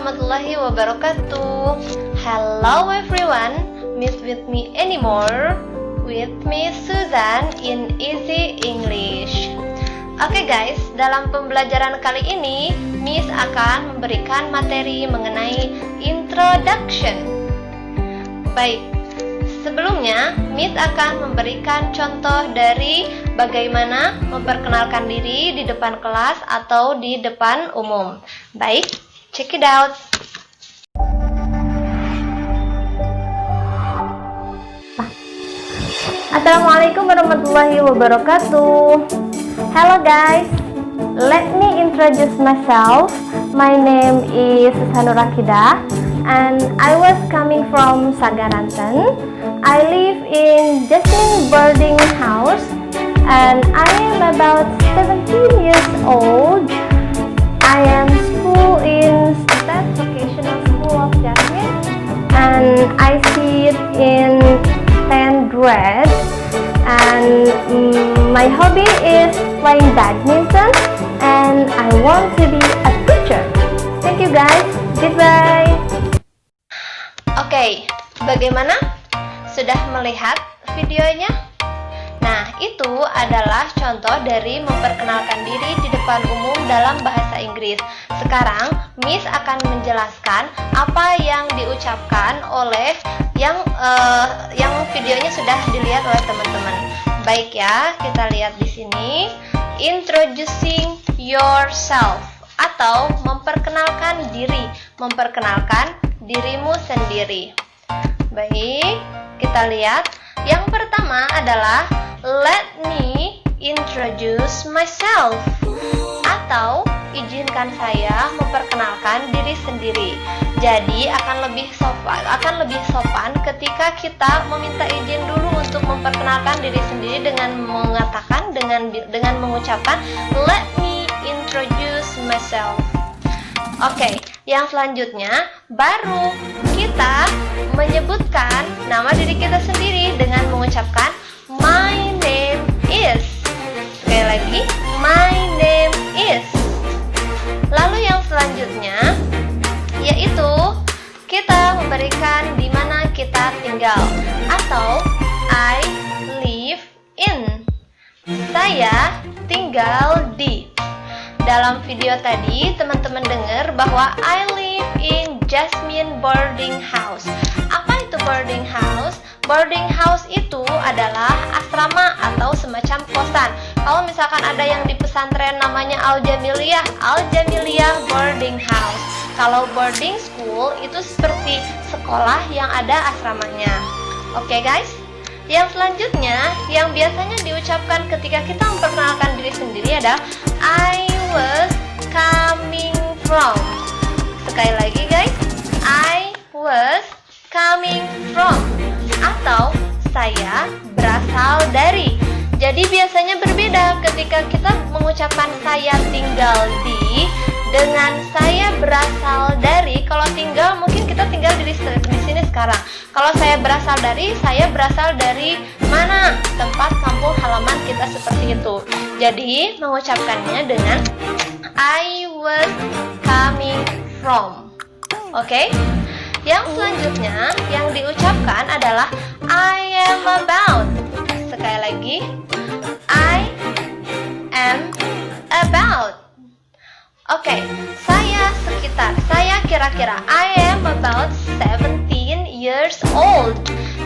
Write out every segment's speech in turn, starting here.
warahmatullahi wabarakatuh. Hello everyone, meet with me anymore. With me Susan in Easy English. Oke guys, dalam pembelajaran kali ini Miss akan memberikan materi mengenai introduction. Baik, sebelumnya Miss akan memberikan contoh dari bagaimana memperkenalkan diri di depan kelas atau di depan umum. Baik, check it out. Assalamualaikum warahmatullahi wabarakatuh. Hello guys, let me introduce myself. My name is Susanur Rakida and I was coming from Sagaranten. I live in Jasmine boarding house and I am about 17 years old. I am school in State Vocational School of Jasmine and I sit in 10th grade and my hobby is playing badminton and I want to be a teacher. Thank you guys. Goodbye. Oke, bagaimana? Sudah melihat videonya? Nah, itu adalah contoh dari memperkenalkan diri di depan umum dalam bahasa Inggris. Sekarang, Miss akan menjelaskan apa yang diucapkan oleh yang videonya sudah dilihat oleh teman-teman. Baik ya, kita lihat di sini. Introducing yourself atau memperkenalkan diri, memperkenalkan dirimu sendiri. Baik, kita lihat. Yang pertama adalah let me introduce myself atau izinkan saya memperkenalkan diri sendiri. Jadi akan lebih sopan ketika kita meminta izin dulu untuk memperkenalkan diri sendiri dengan mengatakan dengan mengucapkan let me introduce myself. Oke, yang selanjutnya baru kita menyebutkan nama diri kita sendiri dengan mengucapkan my name is. Sekali lagi, my name is. Lalu yang selanjutnya yaitu kita memberikan di mana kita tinggal atau I live in. Saya tinggal di. Dalam video tadi teman-teman dengar bahwa I live in Jasmine boarding house. Apa itu boarding house? Boarding house itu adalah asrama atau semacam kosan. Kalau misalkan ada yang di pesantren namanya Al-Jamiliyah boarding house. Kalau boarding school itu seperti sekolah yang ada asramanya. Oke guys? Yang selanjutnya, yang biasanya diucapkan ketika kita memperkenalkan diri sendiri adalah I was coming from. Sekali lagi guys, I was coming from atau saya berasal dari. Jadi biasanya berbeda ketika kita mengucapkan saya tinggal di dengan saya berasal dari. Kalau tinggal mungkin kita tinggal di sini sekarang. Kalau saya berasal dari mana? Tempat kampung halaman kita seperti itu. Jadi mengucapkannya dengan I was coming from. Oke? Yang selanjutnya yang diucapkan adalah I am about. Sekali lagi, I am about. Oke, saya kira-kira I am about 17 years old.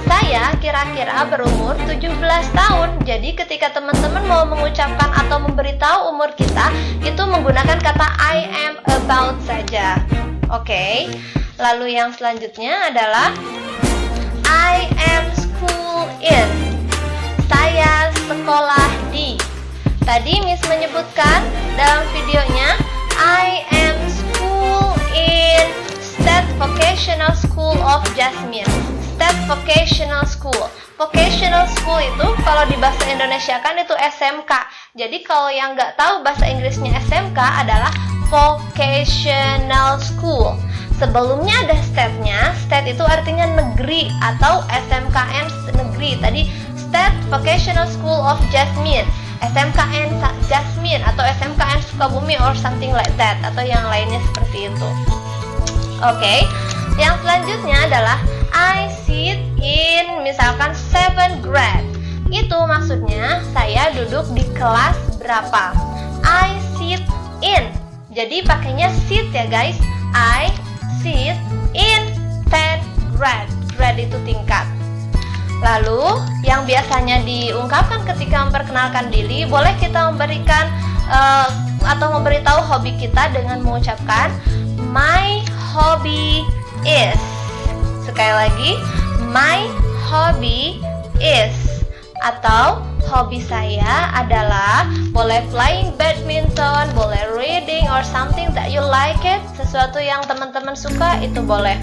Saya kira-kira berumur 17 tahun. Jadi ketika teman-teman mau mengucapkan atau memberitahu umur kita, itu menggunakan kata I am about saja. Oke. Lalu yang selanjutnya adalah I am school in. Saya sekolah di. Tadi Miss menyebutkan dalam videonya I am school in State Vocational School of Jasmine. State Vocational School. Vocational School itu kalau di bahasa Indonesia kan itu SMK. Jadi kalau yang nggak tahu bahasa Inggrisnya SMK adalah Vocational School. Sebelumnya ada state-nya. State itu artinya negeri atau SMKN negeri. Tadi State Vocational School of Jasmine. SMKN Jasmine atau SMKN Sukabumi or something like that, atau yang lainnya seperti itu. Oke. Yang selanjutnya adalah I sit in misalkan 7th grade. Itu maksudnya saya duduk di kelas berapa. I sit in. Jadi pakainya sit ya guys. I sit in 10th grade. Grade itu tingkat. Lalu yang biasanya diungkapkan ketika memperkenalkan diri, boleh kita memberikan atau memberitahu hobi kita dengan mengucapkan my hobby is. Sekali lagi, my hobby is. Atau hobi saya adalah boleh playing badminton, boleh reading or something that you like it, sesuatu yang teman-teman suka itu boleh.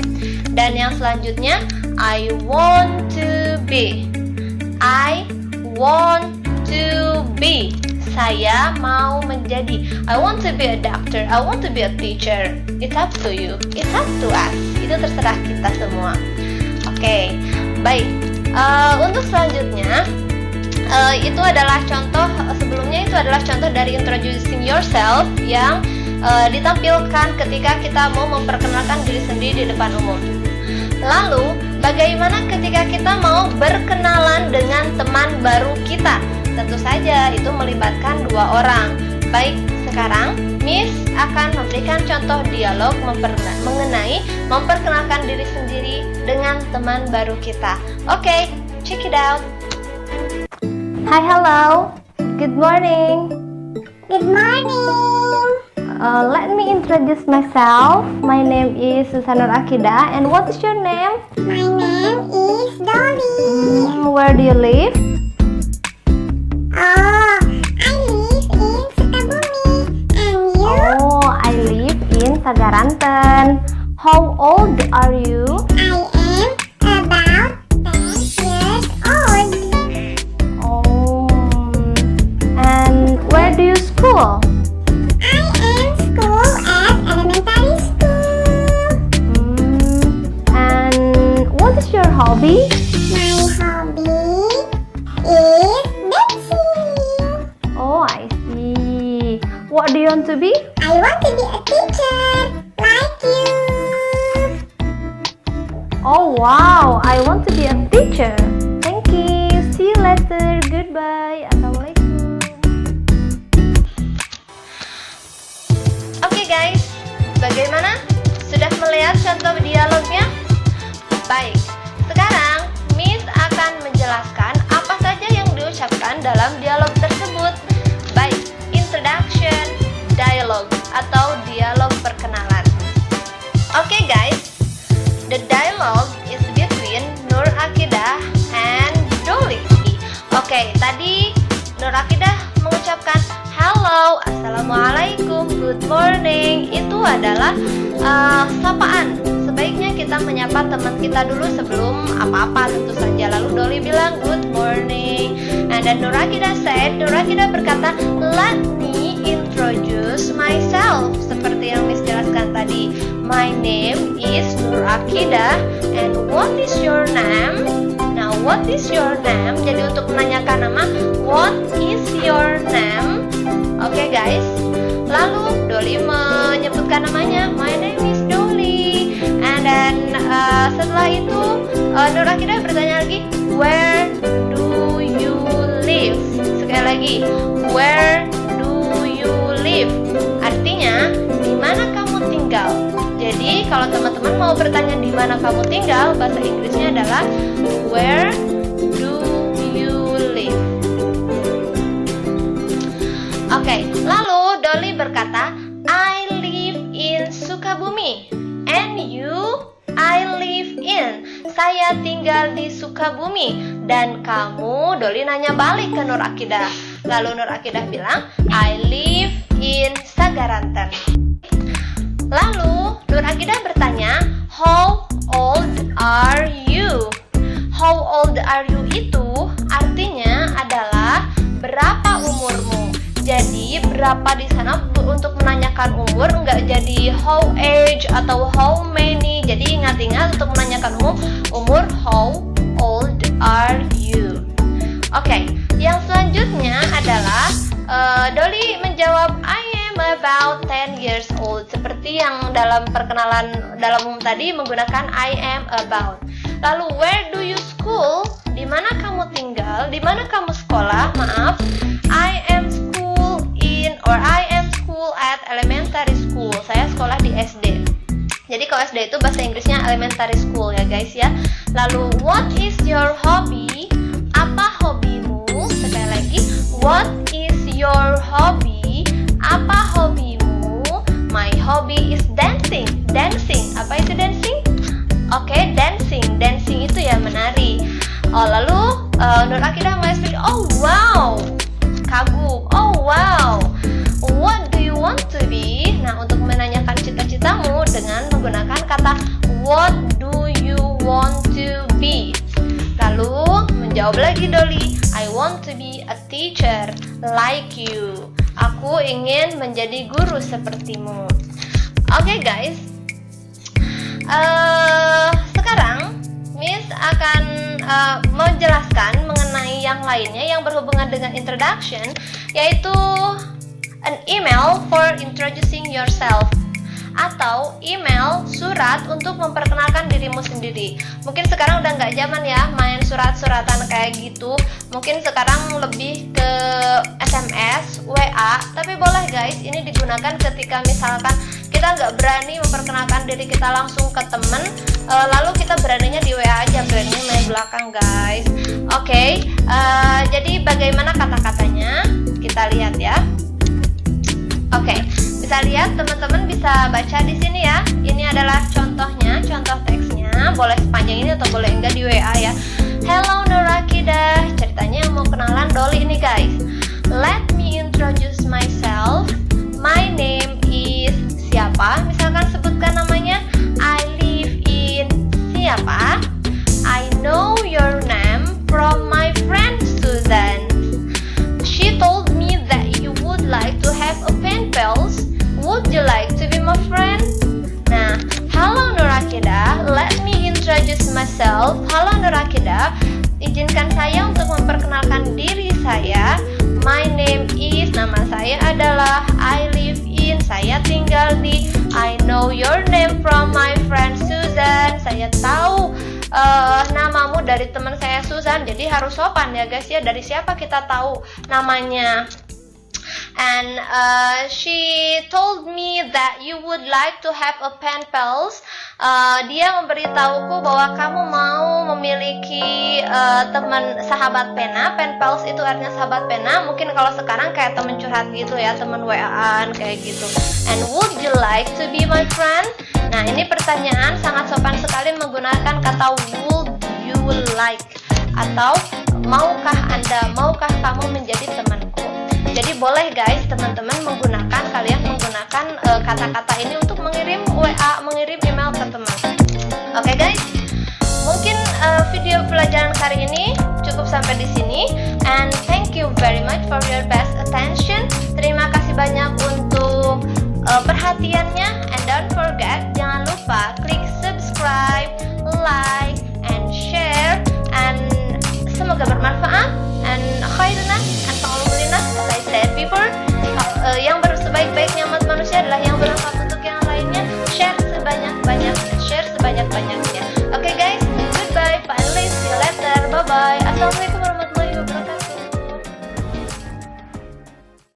Dan yang selanjutnya, I want to be. I want to be. Saya mau menjadi. I want to be a doctor. I want to be a teacher. It's up to you. It's up to us. Itu terserah kita semua. Oke, baik. Untuk selanjutnya, itu adalah contoh sebelumnya itu adalah contoh dari introducing yourself yang ditampilkan ketika kita mau memperkenalkan diri sendiri di depan umum. Lalu, bagaimana ketika kita mau berkenalan dengan teman baru kita? Tentu saja itu melibatkan 2 orang. Baik, sekarang Miss akan memberikan contoh dialog mengenai memperkenalkan diri sendiri dengan teman baru kita. Oke, check it out. Hi, hello. Good morning. Good morning. Let me introduce myself. My name is Susanur Akida. And what is your name? My name is Dolly. Where do you live? Oh, I live in Sukabumi. And you? Oh, I live in Sagaranten. How old are you? I am about 10 years old. Oh, and where do you school? I am school at elementary school. And what is your hobby? My hobby is dancing. Oh, I see. What do you want to be? I want to be a teacher like you. Oh, wow. I want to be a teacher. Thank you. See you later. Goodbye. Assalamualaikum. Oke guys, bagaimana? Sudah melihat contoh dialognya? Baik, sekarang Miss akan menjelaskan apa saja yang diucapkan dalam dialog tersebut. Baik, introduction, dialogue, atau dialog perkenalan. Oke guys, the dialogue is between Nur Akidah and Dolly. Oke, tadi Nur Akidah mengucapkan hello, assalamualaikum, good morning. Itu adalah sapaan. Sebaiknya kita menyapa teman kita dulu sebelum apa-apa tentu saja. Lalu Dolly bilang good morning. And then Nur Akidah berkata, let me introduce myself. Seperti yang Miss jelaskan tadi. My name is Nur Akidah. And what is your name? Now, what is your name? Jadi untuk menanyakan nama, what is your name? Oke guys. Lalu Dolly menyebutkan namanya, my name is Dolly. And then setelah itu Nur Akidah bertanya lagi, where do you live? Sekali lagi, where do you live? Artinya, di mana kamu tinggal? Jadi kalau teman-teman mau bertanya di mana kamu tinggal, bahasa Inggrisnya adalah where do you live? Oke, lalu Dolly berkata, I live in Sukabumi. And you? I live in. Saya tinggal di Sukabumi. Dan kamu? Dolly nanya balik ke Nur Akidah. Lalu Nur Akidah bilang, I live in Sagaranten. Lalu Nur Akidah bertanya, how old are you? How old are you itu artinya adalah berapa umurmu. Jadi berapa di sana untuk menanyakan umur, enggak jadi how age atau how many. Jadi ingat-ingat untuk menanyakan umur how old are you. Oke, yang selanjutnya adalah Dolly menjawab I am about 10 years old. Seperti Seperti yang dalam perkenalan dalam umum tadi menggunakan I am about. Lalu where do you school? Di mana kamu tinggal? Di mana kamu sekolah? Maaf. I am school in or I am school at elementary school. Saya sekolah di SD. Jadi kalau SD itu bahasa Inggrisnya elementary school ya guys ya. Lalu what is your hobby? Apa hobimu? Sekali lagi, what is your hobby? Apa hobimu? My hobby is dancing. Dancing. Apa itu dancing? Oke, dancing. Dancing itu ya menari. Oh, lalu Nur Akidah mau speak. Oh wow. Kagum. Oh wow. What do you want to be? Nah, untuk menanyakan cita-citamu dengan menggunakan kata what do you want to be? Lalu menjawab lagi Dolly, I want to be a teacher like you. Aku ingin menjadi guru sepertimu. Oke guys, sekarang Miss akan menjelaskan mengenai yang lainnya yang berhubungan dengan introduction, yaitu an email for introducing yourself, atau email surat untuk memperkenalkan dirimu sendiri. Mungkin sekarang udah nggak zaman ya main surat-suratan kayak gitu. Mungkin sekarang lebih ke SMS, WA. Tapi boleh guys, ini digunakan ketika misalkan kita nggak berani memperkenalkan diri kita langsung ke temen, lalu kita beraninya di WA aja, beraninya main belakang guys. Oke, jadi bagaimana kata-katanya? Kita lihat ya. Oke, bisa lihat teman-teman bisa baca di sini ya. Ini adalah contohnya, contoh teksnya. Boleh sepanjang ini atau boleh enggak di WA ya. Hello Nur Akidah. Ceritanya yang mau kenalan Dolly ini guys. Let me introduce myself. My name is siapa? Misalkan sebutkan namanya. I live in siapa? I know your name from my friend Susan. She told me that you would like to have a pen pals. Would you like to be my friend? Nah, halo Nur Akidah, let me introduce myself. Halo Nur Akidah, izinkan saya untuk memperkenalkan diri saya. My name is, nama saya adalah, I live in, saya tinggal di, I know your name from my friend Susan. Saya tahu namamu dari teman saya Susan, jadi harus sopan ya guys ya. Dari siapa kita tahu namanya? And she told me that you would like to have a pen pals. Dia memberitahuku bahwa kamu mau memiliki teman sahabat pena. Pen pals itu artinya sahabat pena. Mungkin kalau sekarang kayak teman curhat gitu ya, teman WA-an kayak gitu. And would you like to be my friend? Nah, ini pertanyaan sangat sopan sekali menggunakan kata would you like, atau maukah Anda, maukah kamu menjadi temanku. Jadi boleh guys teman-teman kalian menggunakan kata-kata ini untuk mengirim WA, mengirim email ke teman. Oke guys, mungkin video pelajaran kali ini cukup sampai di sini. And thank you very much for your best attention. Terima kasih banyak untuk perhatiannya. And don't forget, jangan lupa klik subscribe, like, and share. And semoga bermanfaat. And khairuna and ta'alumulina, as I said before, yang sebaik-baiknya umat manusia adalah yang bermanfaat untuk yang lainnya. Share sebanyak-banyaknya, share sebanyak-banyaknya. Oke guys, goodbye, finally see you later, bye bye, assalamualaikum.